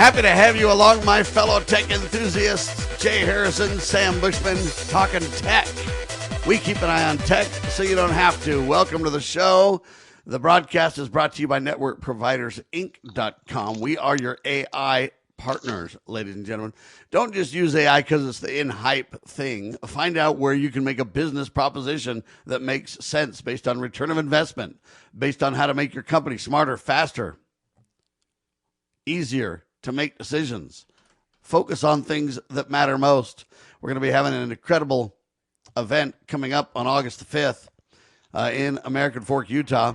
Happy to have you along, my fellow tech enthusiasts. Jay Harrison, Sam Bushman, talking tech. We keep an eye on tech so you don't have to. Welcome to the show. The broadcast is brought to you by NetworkProvidersInc.com. We are your AI partners, ladies and gentlemen. Don't just use AI because it's the in-hype thing. Find out where you can make a business proposition that makes sense based on return of investment, based on how to make your company smarter, faster, easier to make decisions. Focus on things that matter most. We're going to be having an incredible event coming up on August the 5th in American Fork, Utah.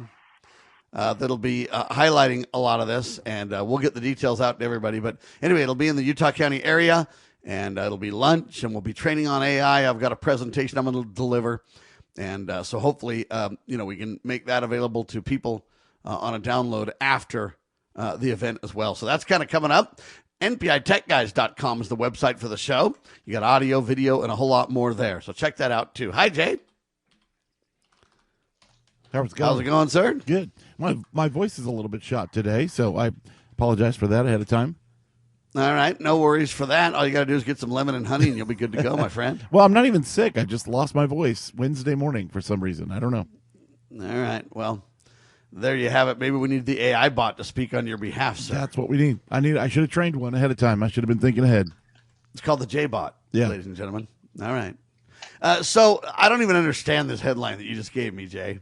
That'll be highlighting a lot of this, and we'll get the details out to everybody. But anyway, it'll be in the Utah County area, and it'll be lunch, and we'll be training on AI. I've got a presentation I'm going to deliver, and so hopefully, we can make that available to people on a download after the event as well. So that's kind of coming up. NPITechGuys.com is the website for the show. You got audio, video, and a whole lot more there. So check that out, too. Hi, Jay. How's it going, sir? Good. My voice is a little bit shot today, so I apologize for that ahead of time. All right. No worries for that. All you got to do is get some lemon and honey, and you'll be good to go, my friend. Well, I'm not even sick. I just lost my voice Wednesday morning for some reason. I don't know. All right. Well, there you have it. Maybe we need the AI bot to speak on your behalf, sir. That's what we need. I should have trained one ahead of time. I should have been thinking ahead. It's called the J-bot, yeah, ladies and gentlemen. All right. So I don't even understand this headline that you just gave me, Jay.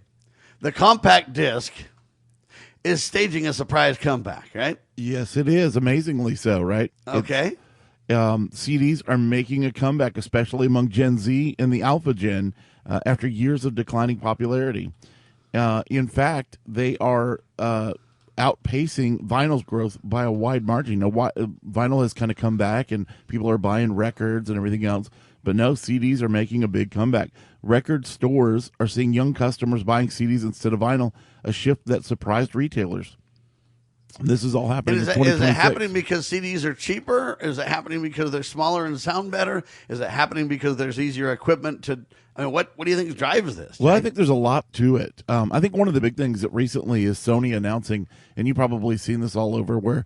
The compact disc is staging a surprise comeback, right? Yes, it is. Amazingly so, right? Okay. CDs are making a comeback, especially among Gen Z and the Alpha Gen, after years of declining popularity. In fact, they are outpacing vinyl's growth by a wide margin. Now, vinyl has kind of come back, and people are buying records and everything else. But no, CDs are making a big comeback. Record stores are seeing young customers buying CDs instead of vinyl, a shift that surprised retailers. This is all happening in 2026. Is it happening because CDs are cheaper? Is it happening because they're smaller and sound better? Is it happening because there's easier equipment to... I mean, what do you think drives this? Well, I think there's a lot to it. I think one of the big things that recently is Sony announcing, and you've probably seen this all over, where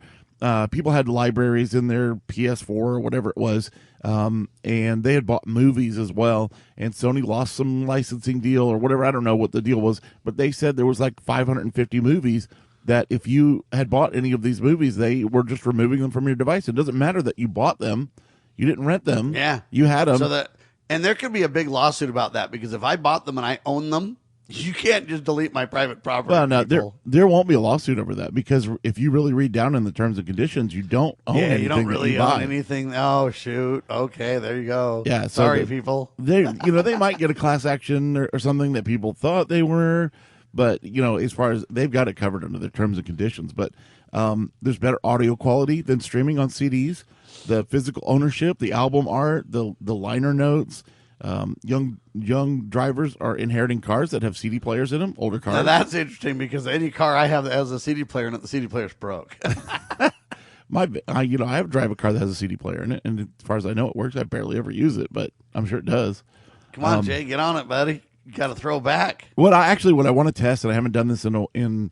people had libraries in their PS4 or whatever it was, and they had bought movies as well, and Sony lost some licensing deal or whatever. I don't know what the deal was, but they said there was like 550 movies that if you had bought any of these movies, they were just removing them from your device. It doesn't matter that you bought them. You didn't rent them. Yeah. You had them. And there could be a big lawsuit about that, because if I bought them and I own them, you can't just delete my private property. Well, no, there won't be a lawsuit over that, because if you really read down in the terms and conditions, you don't own anything. Yeah, you don't really own anything. Oh, shoot. Okay, there you go. Yeah, sorry, people. They might get a class action or something that people thought they were, but as far as they've got it covered under their terms and conditions. But there's better audio quality than streaming on CDs. The physical ownership, the album art, the liner notes. Young drivers are inheriting cars that have CD players in them. Older cars. Now that's interesting, because any car I have that has a CD player in it, the CD player's broke. I drive a car that has a CD player in it, and as far as I know, it works. I barely ever use it, but I'm sure it does. Come on, Jay, get on it, buddy. You got to throw back. What I want to test, and I haven't done this on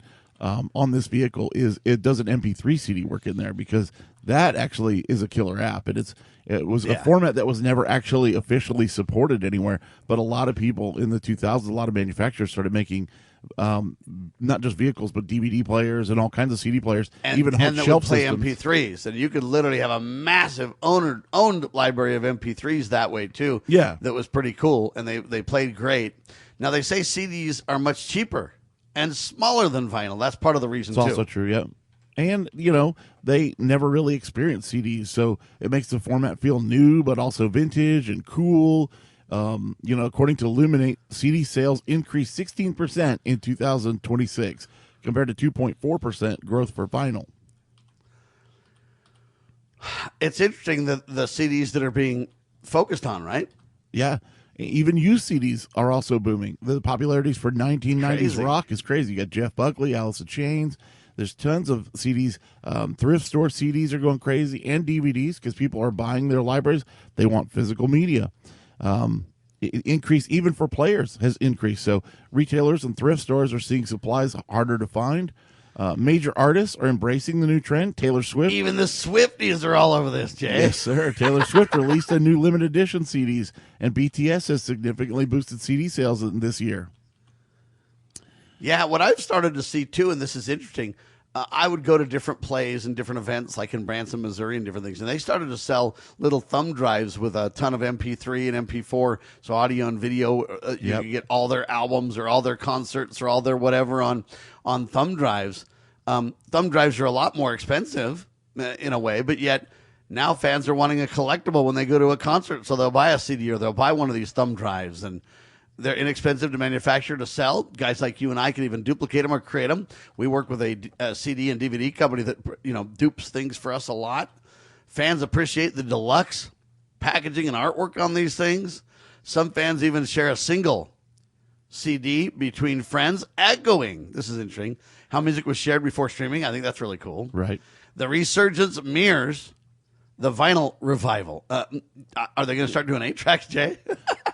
this vehicle, is it does an MP3 CD work in there, because that actually is a killer app, and it was a format that was never actually officially supported anywhere. But a lot of people in the 2000s, a lot of manufacturers started making not just vehicles, but DVD players and all kinds of CD players, and even that shelf would play systems. MP3s, and you could literally have a massive owned library of MP3s that way too. Yeah, that was pretty cool, and they played great. Now they say CDs are much cheaper and smaller than vinyl. That's part of the reason too. It's also true, yeah. And, they never really experienced CDs, so it makes the format feel new, but also vintage and cool. According to Illuminate, CD sales increased 16% in 2026, compared to 2.4% growth for vinyl. It's interesting that the CDs that are being focused on, right? Yeah. Even used CDs are also booming. The popularities for 1990s rock is crazy. You got Jeff Buckley, Alice in Chains. There's tons of CDs. Thrift store CDs are going crazy, and DVDs, because people are buying their libraries. They want physical media. Increase even for players has increased. So retailers and thrift stores are seeing supplies harder to find. Major artists are embracing the new trend. Taylor Swift. Even the Swifties are all over this, Jay. Yes, sir. Taylor Swift released a new limited edition CDs, and BTS has significantly boosted CD sales this year. Yeah, what I've started to see too, and this is interesting, I would go to different plays and different events, like in Branson, Missouri, and different things, and they started to sell little thumb drives with a ton of MP3 and MP4, so audio and video. You can get all their albums or all their concerts or all their whatever on thumb drives. Thumb drives are a lot more expensive in a way, but yet now fans are wanting a collectible when they go to a concert, so they'll buy a CD or they'll buy one of these thumb drives, and they're inexpensive to manufacture, to sell. Guys like you and I can even duplicate them or create them. We work with a CD and DVD company that dupes things for us a lot. Fans appreciate the deluxe packaging and artwork on these things. Some fans even share a single CD between friends, echoing, this is interesting, how music was shared before streaming. I think that's really cool. Right. The resurgence mirrors the vinyl revival. Are they going to start doing 8-tracks, Jay?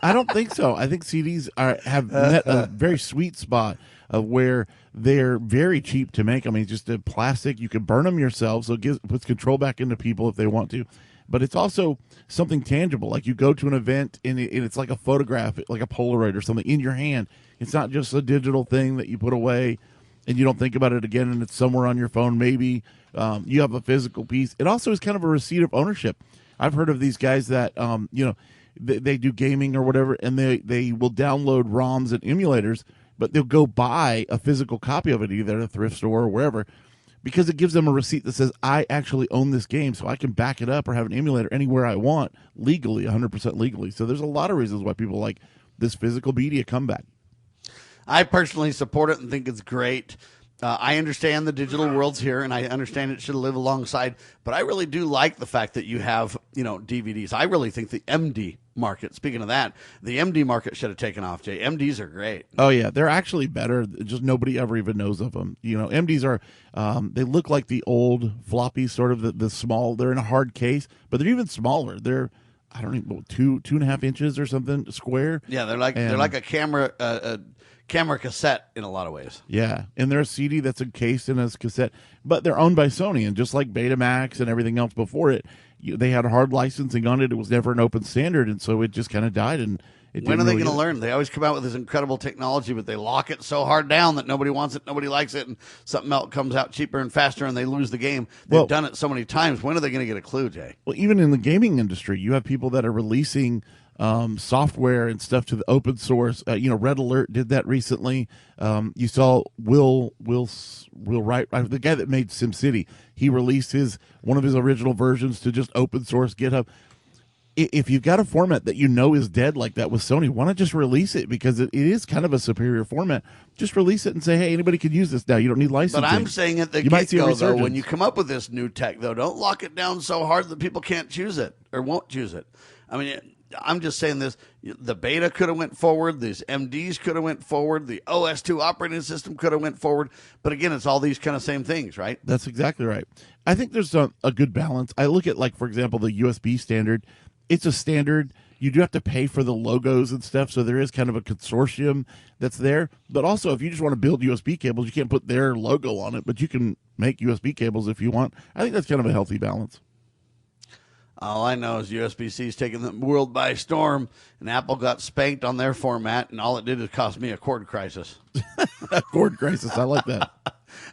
I don't think so. I think CDs have met a very sweet spot of where they're very cheap to make. I mean, just a plastic. You can burn them yourself, so it puts control back into people if they want to. But it's also something tangible. Like you go to an event, and it's like a photograph, like a Polaroid or something in your hand. It's not just a digital thing that you put away and you don't think about it again, and it's somewhere on your phone maybe. You have a physical piece. It also is kind of a receipt of ownership. I've heard of these guys that, they do gaming or whatever, and they will download ROMs and emulators, but they'll go buy a physical copy of it either at a thrift store or wherever, because it gives them a receipt that says, I actually own this game, so I can back it up or have an emulator anywhere I want legally, 100% legally. So there's a lot of reasons why people like this physical media comeback. I personally support it and think it's great. I understand the digital world's here, and I understand it should live alongside, but I really do like the fact that you have, DVDs. I really think the MD market, speaking of that, the MD market should have taken off, Jay. MDs are great. Oh, yeah. They're actually better. Just nobody ever even knows of them. MDs are, they look like the old floppy, sort of the small, they're in a hard case, but they're even smaller. They're, I don't even know, 2.5 inches or something square. Yeah, they're like a camera cassette in a lot of ways. Yeah, and they're a CD that's encased in a cassette, but they're owned by Sony, and just like Betamax and everything else before it, they had hard licensing on it. It was never an open standard, and so it just kind of died. And when are they going to learn? They always come out with this incredible technology, but they lock it so hard down that nobody wants it, nobody likes it, and something else comes out cheaper and faster, and they lose the game. They've done it so many times. When are they going to get a clue, Jay? Well, even in the gaming industry, you have people that are releasing software and stuff to the open source. Red Alert did that recently. You saw Will Wright, the guy that made SimCity. He released one of his original versions to just open source GitHub. If you've got a format that is dead like that with Sony, why not just release it? Because it is kind of a superior format. Just release it and say, hey, anybody can use this now. You don't need licensing. But I'm saying at the get-go, though, when you come up with this new tech, though, don't lock it down so hard that people can't choose it or won't choose it. I mean, I'm just saying this. The beta could have went forward. These MDs could have went forward. The OS2 operating system could have went forward. But again, it's all these kind of same things, right? That's exactly right. I think there's a good balance. I look at, like, for example, the USB standard. It's a standard. You do have to pay for the logos and stuff, so there is kind of a consortium that's there. But also, if you just want to build USB cables, you can't put their logo on it, but you can make USB cables if you want. I think that's kind of a healthy balance. All I know is USB-C's taking the world by storm, and Apple got spanked on their format, and all it did is cost me a cord crisis. A cord crisis, I like that.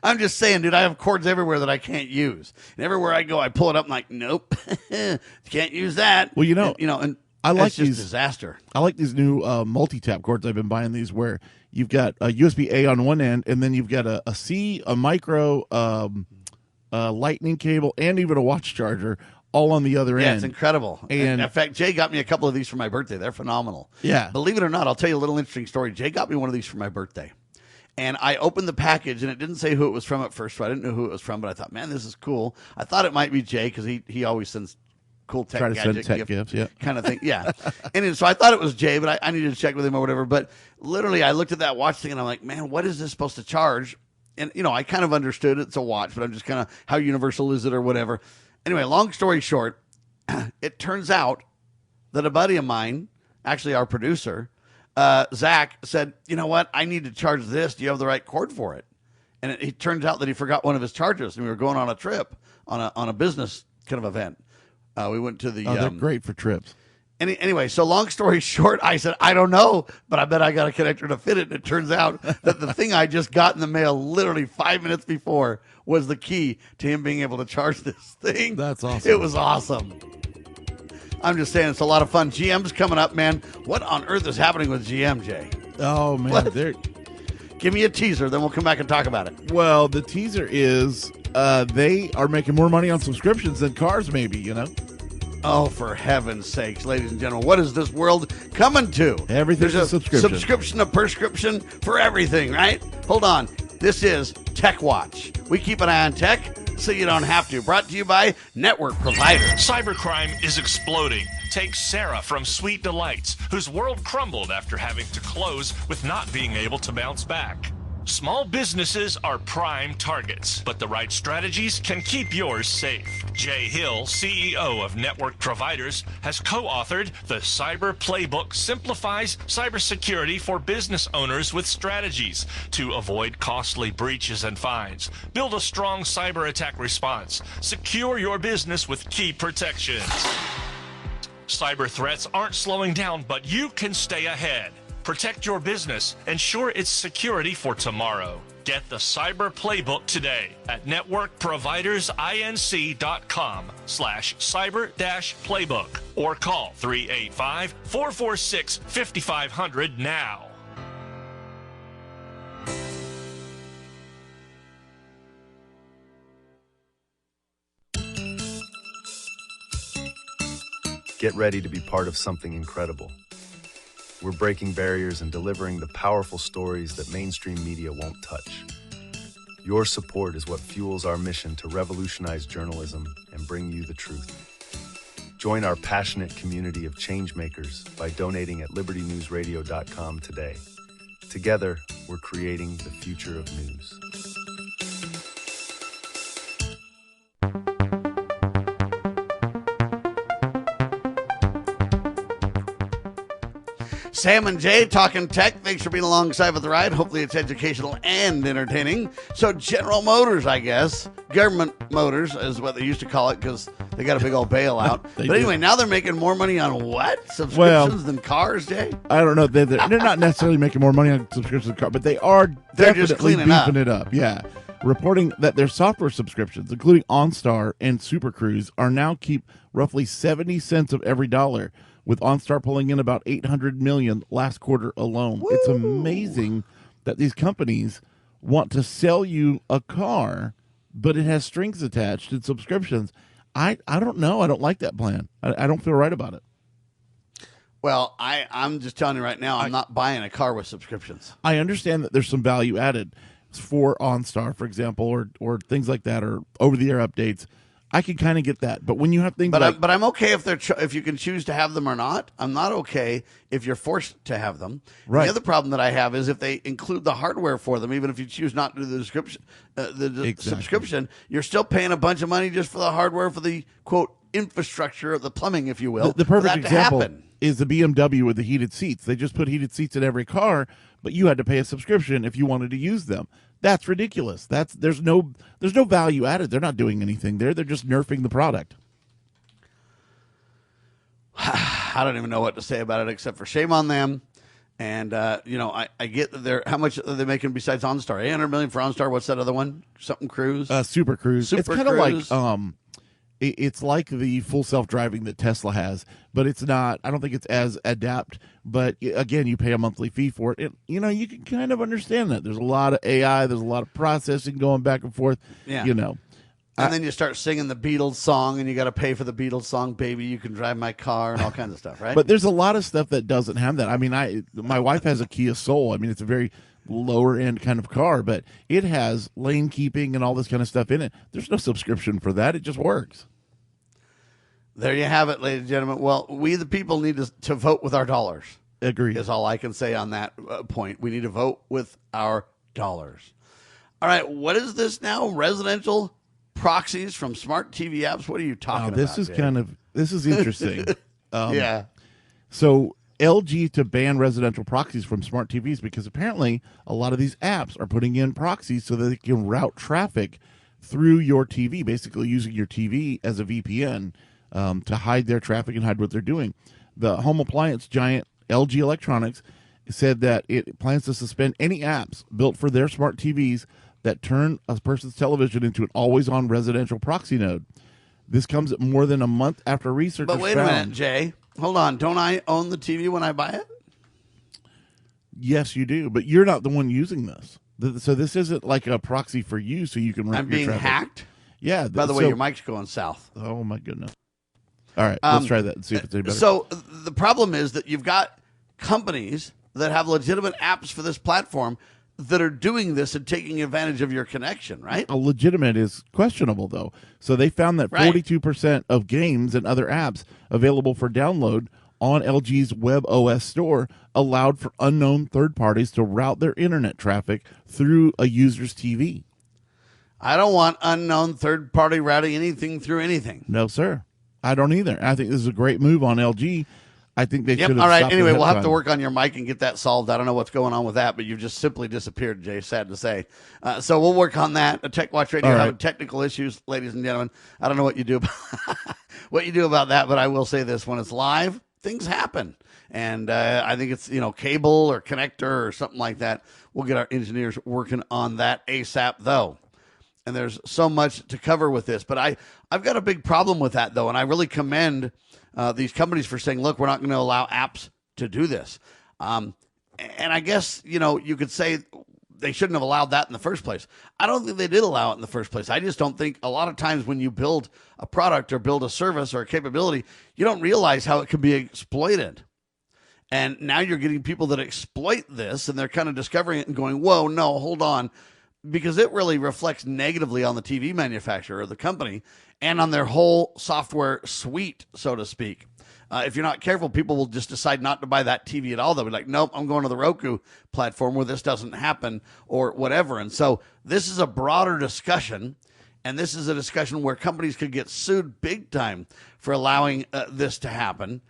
I'm just saying, dude, I have cords everywhere that I can't use. And everywhere I go, I pull it up and like, nope, can't use that. Well, and I like it's just disaster. I like these new multi-tap cords. I've been buying these where you've got a USB-A on one end, and then you've got a C, a micro, lightning cable, and even a watch charger all on the other end. Yeah, it's incredible. And in fact, Jay got me a couple of these for my birthday. They're phenomenal. Yeah. Believe it or not, I'll tell you a little interesting story. Jay got me one of these for my birthday. And I opened the package, and it didn't say who it was from at first, so I didn't know who it was from, but I thought, man, this is cool. I thought it might be Jay because he always sends cool tech gifts, yeah. kind of thing. Yeah. And so I thought it was Jay, but I needed to check with him or whatever. But literally, I looked at that watch thing, and I'm like, man, what is this supposed to charge? And, I kind of understood it's a watch, but I'm just kind of, how universal is it or whatever? Anyway, long story short, it turns out that a buddy of mine, actually our producer, Zach, said, you know what? I need to charge this. Do you have the right cord for it? and it turns out that he forgot one of his chargers, and we were going on a trip on a business kind of event. We went to the. They're great for trips. Anyway, so long story short, I said, I don't know, but I bet I got a connector to fit it. And it turns out that the thing I just got in the mail literally 5 minutes before was the key to him being able to charge this thing. That's awesome. It was awesome. I'm just saying, it's a lot of fun. GM's coming up, man. What on earth is happening with GM, Jay? Oh, man. Give me a teaser, then we'll come back and talk about it. Well, the teaser is they are making more money on subscriptions than cars, maybe, you know? Oh, for heaven's sakes, ladies and gentlemen, what is this world coming to? Everything's a subscription. Subscription, a prescription for everything, right? Hold on. This is Tech Watch. We keep an eye on tech so you don't have to. Brought to you by Network Provider. Cybercrime is exploding. Take Sarah from Sweet Delights, whose world crumbled after having to close with not being able to bounce back. Small businesses are prime targets, but the right strategies can keep yours safe. Jay Hill, CEO of Network Providers, has co-authored The Cyber Playbook Simplifies Cybersecurity for Business Owners with Strategies to avoid costly breaches and fines, build a strong cyber attack response, secure your business with key protections. Cyber threats aren't slowing down, but you can stay ahead. Protect your business. Ensure its security for tomorrow. Get the Cyber Playbook today at networkprovidersinc.com/cyber-playbook or call 385-446-5500 now. Get ready to be part of something incredible. We're breaking barriers and delivering the powerful stories that mainstream media won't touch. Your support is what fuels our mission to revolutionize journalism and bring you the truth. Join our passionate community of changemakers by donating at libertynewsradio.com today. Together, we're creating the future of news. Sam and Jay talking tech. Thanks for being alongside with the ride. Hopefully it's educational and entertaining. So General Motors, I guess, government motors is what they used to call it because they got a big old bailout. But anyway, now they're making more money on what? Subscriptions than cars, Jay? I don't know. They're not necessarily making more money on subscriptions than cars, but they are definitely beefing it up. Yeah. Reporting that their software subscriptions, including OnStar and Super Cruise, are now keep roughly 70 cents of every dollar, with OnStar pulling in about $800 million last quarter alone. Woo! It's amazing that these companies want to sell you a car, but it has strings attached and subscriptions. I don't know. I don't like that plan. I don't feel right about it. Well, I'm just telling you right now, I'm not buying a car with subscriptions. I understand that there's some value added for OnStar, for example, or things like that, or over-the-air updates. I can kind of get that, but when you have things but I'm okay if you can choose to have them or not. I'm not okay if you're forced to have them. Right. The other problem that I have is if they include the hardware for them, even if you choose not to do the subscription, you're still paying a bunch of money just for the hardware, for the quote infrastructure of the plumbing, if you will. The perfect example is the BMW with the heated seats. They just put heated seats in every car, but you had to pay a subscription if you wanted to use them. That's ridiculous. There's no value added. They're not doing anything there. They're just nerfing the product. I don't even know what to say about it except for shame on them. And I get that how much are they making besides OnStar? $800 million for OnStar. What's that other one? Something Cruise. Super Cruise. It's kind of like it's like the full self-driving that Tesla has, but it's not. I don't think it's as adept. But again, you pay a monthly fee for it. You can kind of understand that. There's a lot of AI. There's a lot of processing going back and forth. Yeah. And then you start singing the Beatles song, and you got to pay for the Beatles song, "Baby, You Can Drive My Car," and all kinds of stuff, right? But there's a lot of stuff that doesn't have that. I mean, my wife has a Kia Soul. I mean, it's a very lower end kind of car, but it has lane keeping and all this kind of stuff in it. There's no subscription for that. It just works. There you have it, ladies and gentlemen. Well, we the people need to vote with our dollars. Agreed. Is all I can say on that point. We need to vote with our dollars. All right, what is this now? Residential proxies from smart TV apps? What are you talking about? This is interesting. Yeah. So LG to ban residential proxies from smart TVs because apparently a lot of these apps are putting in proxies so that they can route traffic through your TV, basically using your TV as a VPN to hide their traffic and hide what they're doing. The home appliance giant LG Electronics said that it plans to suspend any apps built for their smart TVs that turn a person's television into an always-on residential proxy node. This comes more than a month after researchers But wait a minute, Jay. Hold on. Don't I own the TV when I buy it? Yes, you do, but you're not the one using this. So this isn't like a proxy for you so you can run I'm being hacked? Yeah. By the way, your mic's going south. Oh, my goodness. All right, let's try that and see if it's any better. So the problem is that you've got companies that have legitimate apps for this platform that are doing this and taking advantage of your connection, right? A legitimate is questionable, though. So they found that 42% of games and other apps available for download on LG's Web OS store allowed for unknown third parties to route their internet traffic through a user's TV. I don't want unknown third party routing anything through anything. No, sir. I don't either. I think this is a great move on LG. I think they should have all right. stopped Anyway, it we'll ahead have of to time. work on your mic and get that solved. I don't know what's going on with that, but you've just simply disappeared, Jay. Sad to say. So we'll work on that. A Tech Watch Radio All right. having technical issues, ladies and gentlemen. I don't know what you do about that, but I will say this: when it's live, things happen, and I think it's cable or connector or something like that. We'll get our engineers working on that ASAP, though. And there's so much to cover with this, but I've got a big problem with that, though, and I really commend these companies for saying, look, we're not going to allow apps to do this. And I guess, you could say they shouldn't have allowed that in the first place. I don't think they did allow it in the first place. I just don't think a lot of times when you build a product or build a service or a capability, you don't realize how it can be exploited. And now you're getting people that exploit this, and they're kind of discovering it and going, whoa, no, hold on. Because it really reflects negatively on the TV manufacturer or the company and on their whole software suite, so to speak. If you're not careful, people will just decide not to buy that TV at all. They'll be like, nope, I'm going to the Roku platform where this doesn't happen or whatever. And so this is a broader discussion, and this is a discussion where companies could get sued big time for allowing this to happen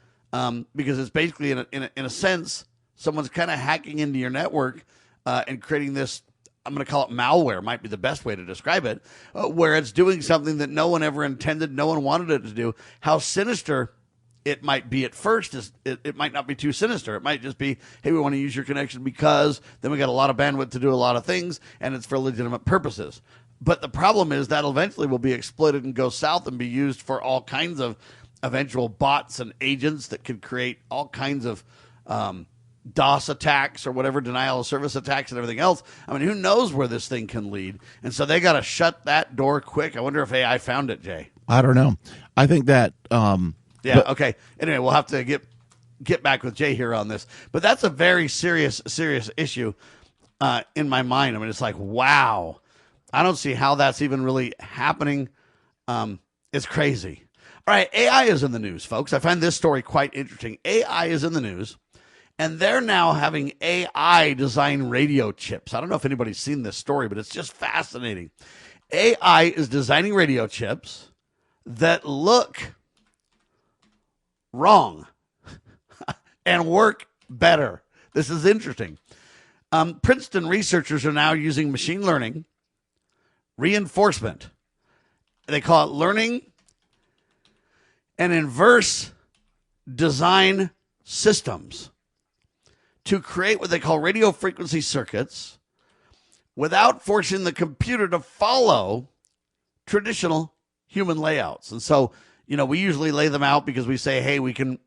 because it's basically, in a sense, someone's kind of hacking into your network and creating this, I'm going to call it malware, might be the best way to describe it, where it's doing something that no one ever intended, no one wanted it to do. How sinister it might be at first is it might not be too sinister. It might just be, hey, we want to use your connection because then we got a lot of bandwidth to do a lot of things, and it's for legitimate purposes. But the problem is that eventually will be exploited and go south and be used for all kinds of eventual bots and agents that could create all kinds of DOS attacks or whatever, denial of service attacks and everything else. I mean, who knows where this thing can lead? And so they got to shut that door quick. I wonder if AI found it, Jay. I don't know. I think that okay. Anyway, we'll have to get back with Jay here on this. But that's a very serious issue in my mind. I mean, it's like, wow. I don't see how that's even really happening. It's crazy. All right, AI is in the news, folks. I find this story quite interesting. AI is in the news. And they're now having AI design radio chips. I don't know if anybody's seen this story, but it's just fascinating. AI is designing radio chips that look wrong and work better. This is interesting. Princeton researchers are now using machine learning reinforcement. They call it learning and inverse design systems to create what they call radio frequency circuits without forcing the computer to follow traditional human layouts. And so, we usually lay them out because we say, hey, we can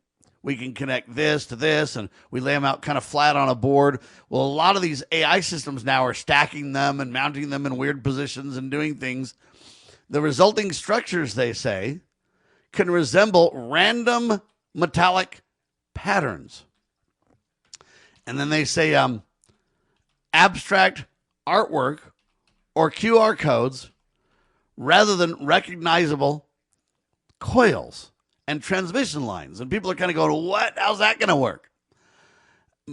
connect this to this, and we lay them out kind of flat on a board. Well, a lot of these AI systems now are stacking them and mounting them in weird positions and doing things. The resulting structures, they say, can resemble random metallic patterns. And then they say abstract artwork or QR codes rather than recognizable coils and transmission lines. And people are kind of going, what? How's that going to work?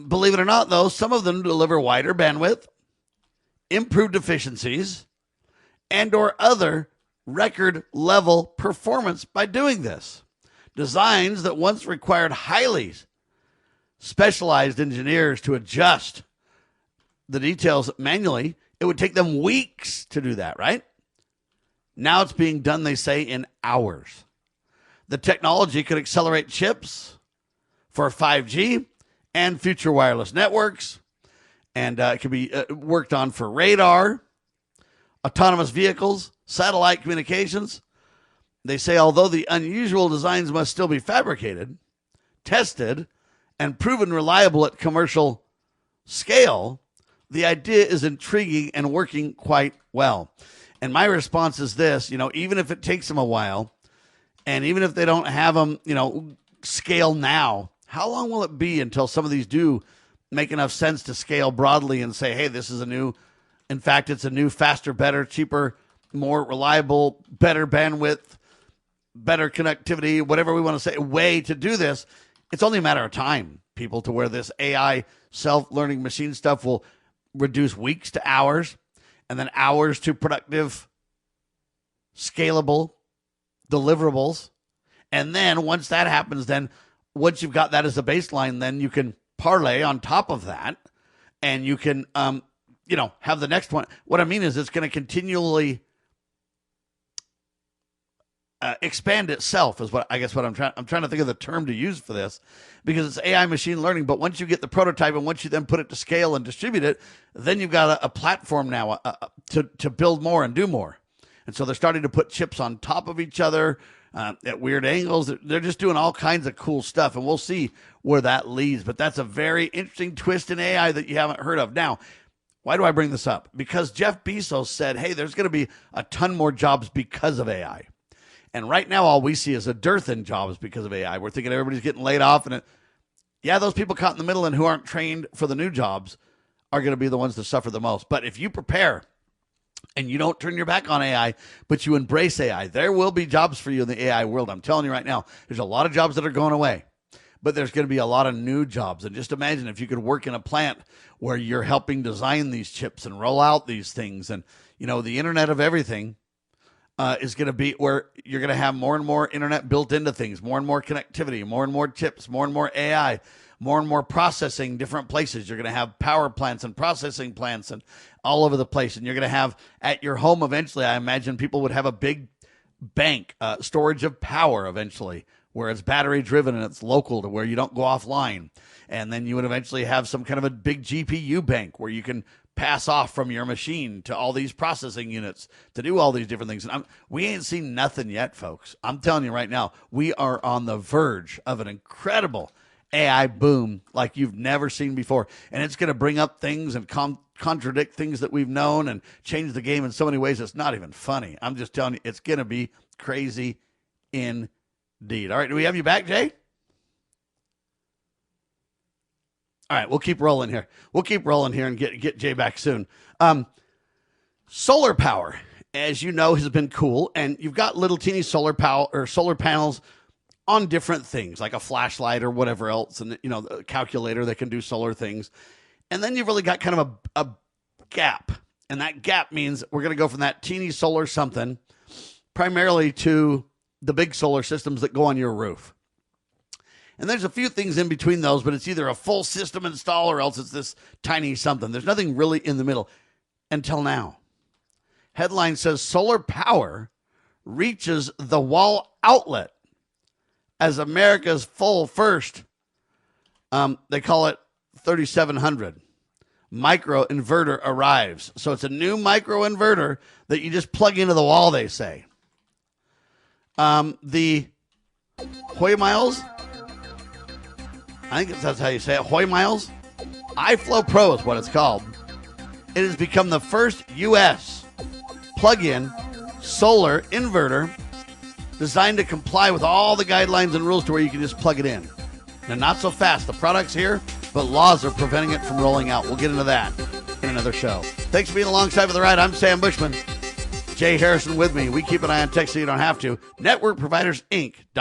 Believe it or not, though, some of them deliver wider bandwidth, improved efficiencies, and or other record-level performance by doing this. Designs that once required highly specialized engineers to adjust the details manually, it would take them weeks to do that, right? Now it's being done, they say, in hours. The technology could accelerate chips for 5G and future wireless networks, and it could be worked on for radar, autonomous vehicles, satellite communications. They say although the unusual designs must still be fabricated, tested, and proven reliable at commercial scale, the idea is intriguing and working quite well. And my response is this, even if it takes them a while, and even if they don't have them, scale now, how long will it be until some of these do make enough sense to scale broadly and say, hey, this is it's a new, faster, better, cheaper, more reliable, better bandwidth, better connectivity, whatever we want to say, way to do this. It's only a matter of time, people, to where this AI self-learning machine stuff will reduce weeks to hours, and then hours to productive, scalable deliverables. And then once that happens, then once you've got that as a baseline, then you can parlay on top of that, and you can, have the next one. What I mean is it's going to continually expand itself is what I'm trying to think of the term to use for this, because it's AI machine learning. But once you get the prototype and once you then put it to scale and distribute it, then you've got a platform now to build more and do more. And so they're starting to put chips on top of each other at weird angles. They're just doing all kinds of cool stuff, and we'll see where that leads. But that's a very interesting twist in AI that you haven't heard of. Now, why do I bring this up? Because Jeff Bezos said, hey, there's going to be a ton more jobs because of AI. And right now, all we see is a dearth in jobs because of AI. We're thinking everybody's getting laid off. And those people caught in the middle and who aren't trained for the new jobs are going to be the ones that suffer the most. But if you prepare and you don't turn your back on AI, but you embrace AI, there will be jobs for you in the AI world. I'm telling you right now, there's a lot of jobs that are going away, but there's going to be a lot of new jobs. And just imagine if you could work in a plant where you're helping design these chips and roll out these things. And, the Internet of Everything is going to be where you're going to have more and more internet built into things, more and more connectivity, more and more chips, more and more AI, more and more processing, different places. You're going to have power plants and processing plants and all over the place. And you're going to have at your home eventually, I imagine people would have a big bank, storage of power eventually, where it's battery driven and it's local to where you don't go offline. And then you would eventually have some kind of a big GPU bank where you can pass off from your machine to all these processing units to do all these different things. And we ain't seen nothing yet, folks. I'm telling you right now, we are on the verge of an incredible AI boom like you've never seen before. And it's going to bring up things and contradict things that we've known and change the game in so many ways it's not even funny. I'm just telling you, it's going to be crazy indeed. All right, do we have you back, Jay? All right, we'll keep rolling here. And get Jay back soon. Solar power, as you know, has been cool, and you've got little teeny solar power or solar panels on different things, like a flashlight or whatever else, and a calculator that can do solar things. And then you've really got kind of a gap, and that gap means we're going to go from that teeny solar something primarily to the big solar systems that go on your roof. And there's a few things in between those, but it's either a full system install or else it's this tiny something. There's nothing really in the middle until now. Headline says solar power reaches the wall outlet as America's full first, they call it 3700, microinverter arrives. So it's a new microinverter that you just plug into the wall, they say. The Hoy Miles, I think that's how you say it, Hoy Miles iFlow Pro is what it's called. It has become the first U.S. plug-in solar inverter designed to comply with all the guidelines and rules to where you can just plug it in. Now, not so fast. The product's here, but laws are preventing it from rolling out. We'll get into that in another show. Thanks for being alongside for the ride. I'm Sam Bushman. Jay Harrison with me. We keep an eye on tech so you don't have to. Networkprovidersinc.com.